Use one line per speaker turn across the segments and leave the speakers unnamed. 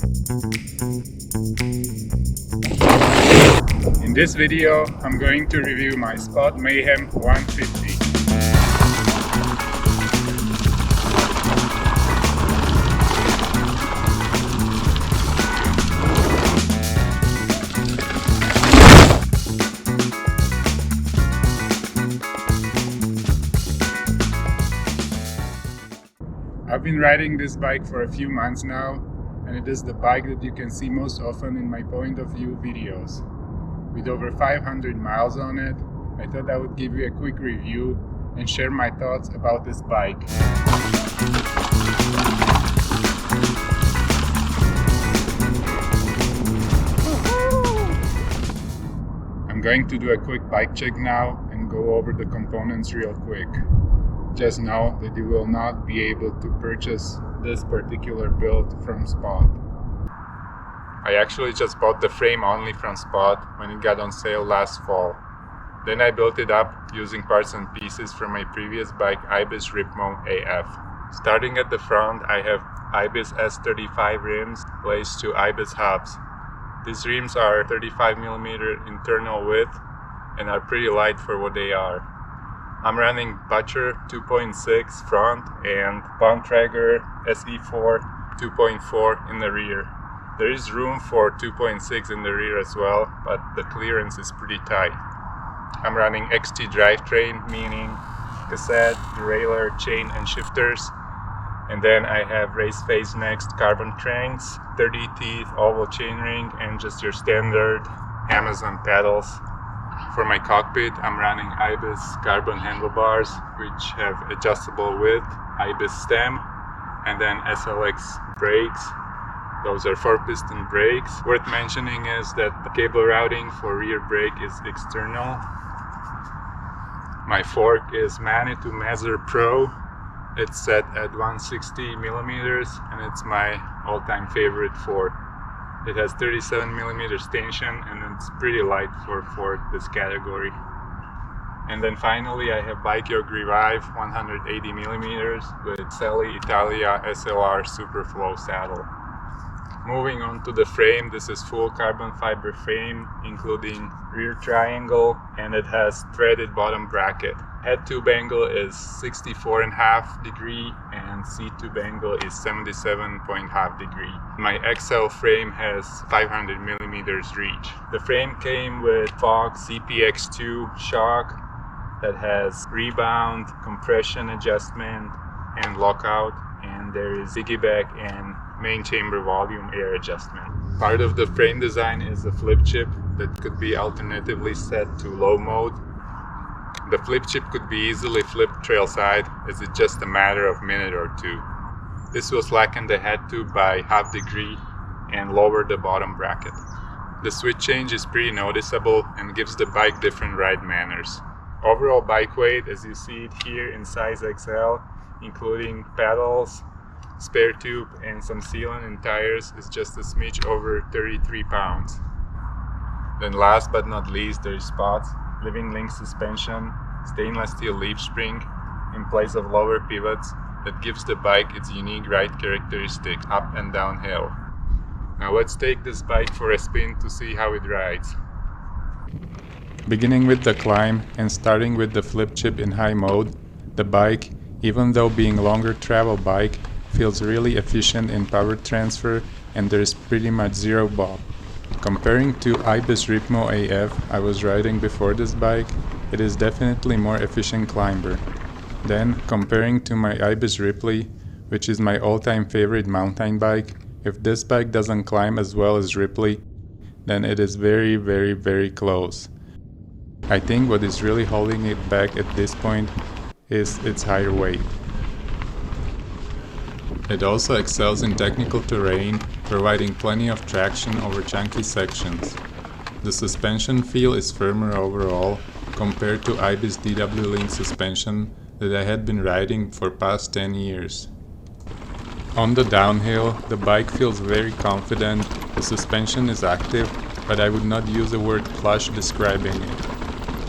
In this video, I'm going to review my Spot Mayhem 150. I've been riding this bike for a few months now, and it is the bike that you can see most often in my point of view videos. With over 500 miles on it, I thought I would give you a quick review and share my thoughts about this bike. I'm going to do a quick bike check now and go over the components real quick. Just know that you will not be able to purchase this particular build from Spot. I actually just bought the frame only from Spot when it got on sale last fall. Then I built it up using parts and pieces from my previous bike Ibis Ripmo AF. Starting at the front, I have Ibis S35 rims laced to Ibis hubs. These rims are 35mm internal width and are pretty light for what they are. I'm running Butcher 2.6 front and Bontrager SE4 2.4 in the rear. There is room for 2.6 in the rear as well, but the clearance is pretty tight. I'm running XT drivetrain, meaning cassette, derailleur, chain and shifters. And then I have Race Face Next carbon cranks, 30 teeth, oval chainring, and just your standard Amazon pedals. For my cockpit, I'm running Ibis carbon handlebars, which have adjustable width, Ibis stem, and then SLX brakes. Those are 4-piston brakes. Worth mentioning is that the cable routing for rear brake is external. My fork is Manitou Mezzer Pro. It's set at 160mm and it's my all-time favorite fork. It has 37mm tension and it's pretty light for this category. And then finally I have Bike Yoke Revive 180mm with Selly Italia SLR Superflow saddle. Moving on to the frame, this is full carbon fiber frame including rear triangle, and it has threaded bottom bracket. Head tube angle is 64.5 degree and seat tube angle is 77.5 degree. My XL frame has 500mm reach. The frame came with Fox CPX2 shock that has rebound, compression adjustment, and lockout, and there is piggyback and main chamber volume air adjustment. Part of the frame design is a flip chip that could be alternatively set to low mode. The flip chip could be easily flipped trail side, as it's just a matter of a minute or two. This will slacken the head tube by ½ degree and lower the bottom bracket. The switch change is pretty noticeable and gives the bike different ride manners. Overall bike weight, as you see it here in size XL, including pedals, spare tube and some sealant and tires, is just a smidge over 33 pounds. Then last but not least, there is Spot's Living Link suspension, stainless steel leaf spring in place of lower pivots that gives the bike its unique ride characteristics up and downhill. Now let's take this bike for a spin to see how it rides. Beginning with the climb and starting with the flip chip in high mode, the bike, even though being a longer travel bike, feels really efficient in power transfer and there is pretty much zero bob. Comparing to Ibis Ripmo AF I was riding before this bike, it is definitely more efficient climber. Then comparing to my Ibis Ripley, which is my all-time favorite mountain bike, if this bike doesn't climb as well as Ripley, then it is very close. I think what is really holding it back at this point is its higher weight. It also excels in technical terrain, providing plenty of traction over chunky sections. The suspension feel is firmer overall compared to Ibis DW Link suspension that I had been riding for past 10 years. On the downhill, the bike feels very confident, the suspension is active, but I would not use the word plush describing it.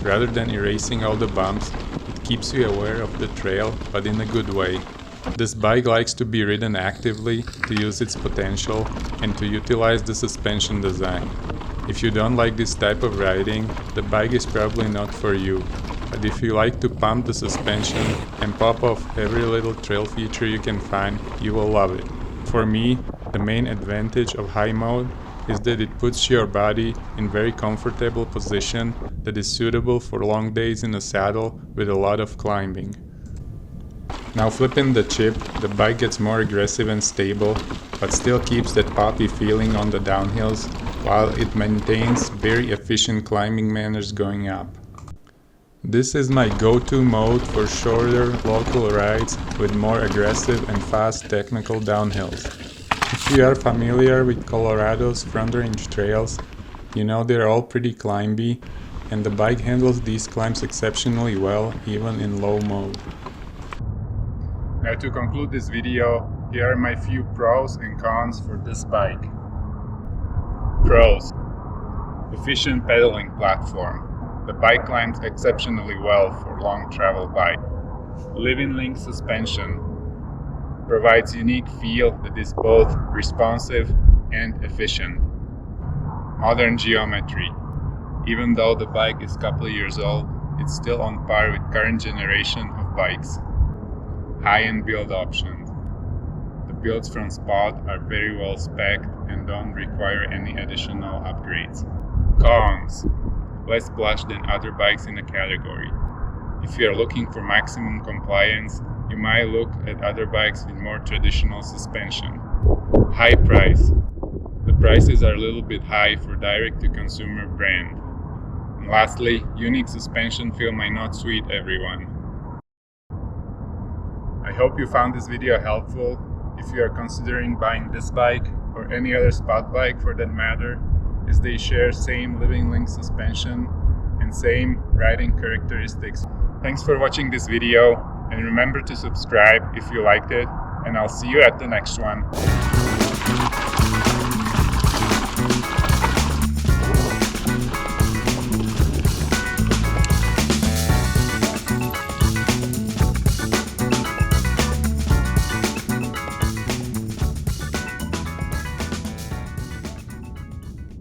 Rather than erasing all the bumps, it keeps you aware of the trail, but in a good way. This bike likes to be ridden actively to use its potential, and to utilize the suspension design. If you don't like this type of riding, the bike is probably not for you. But if you like to pump the suspension and pop off every little trail feature you can find, you will love it. For me, the main advantage of high mode is that it puts your body in very comfortable position that is suitable for long days in the saddle with a lot of climbing. Now flipping the chip, the bike gets more aggressive and stable, but still keeps that poppy feeling on the downhills while it maintains very efficient climbing manners going up. This is my go-to mode for shorter local rides with more aggressive and fast technical downhills. If you are familiar with Colorado's front range trails, you know they're all pretty climby, and the bike handles these climbs exceptionally well even in low mode. Now to conclude this video, here are my few pros and cons for this bike. Pros: efficient pedaling platform. The bike climbs exceptionally well for long travel bike. Living link suspension provides unique feel that is both responsive and efficient. Modern geometry. Even though the bike is a couple of years old, it's still on par with current generation of bikes. High-end build options. The builds from Spot are very well spec'd and don't require any additional upgrades. Cons: less plush than other bikes in the category. If you are looking for maximum compliance, you might look at other bikes with more traditional suspension. High price. The prices are a little bit high for direct-to-consumer brand. And lastly, unique suspension feel might not suit everyone. I hope you found this video helpful. If you are considering buying this bike or any other Spot bike for that matter, as they share same living link suspension and same riding characteristics. Thanks for watching this video, and remember to subscribe if you liked it, and I'll see you at the next one.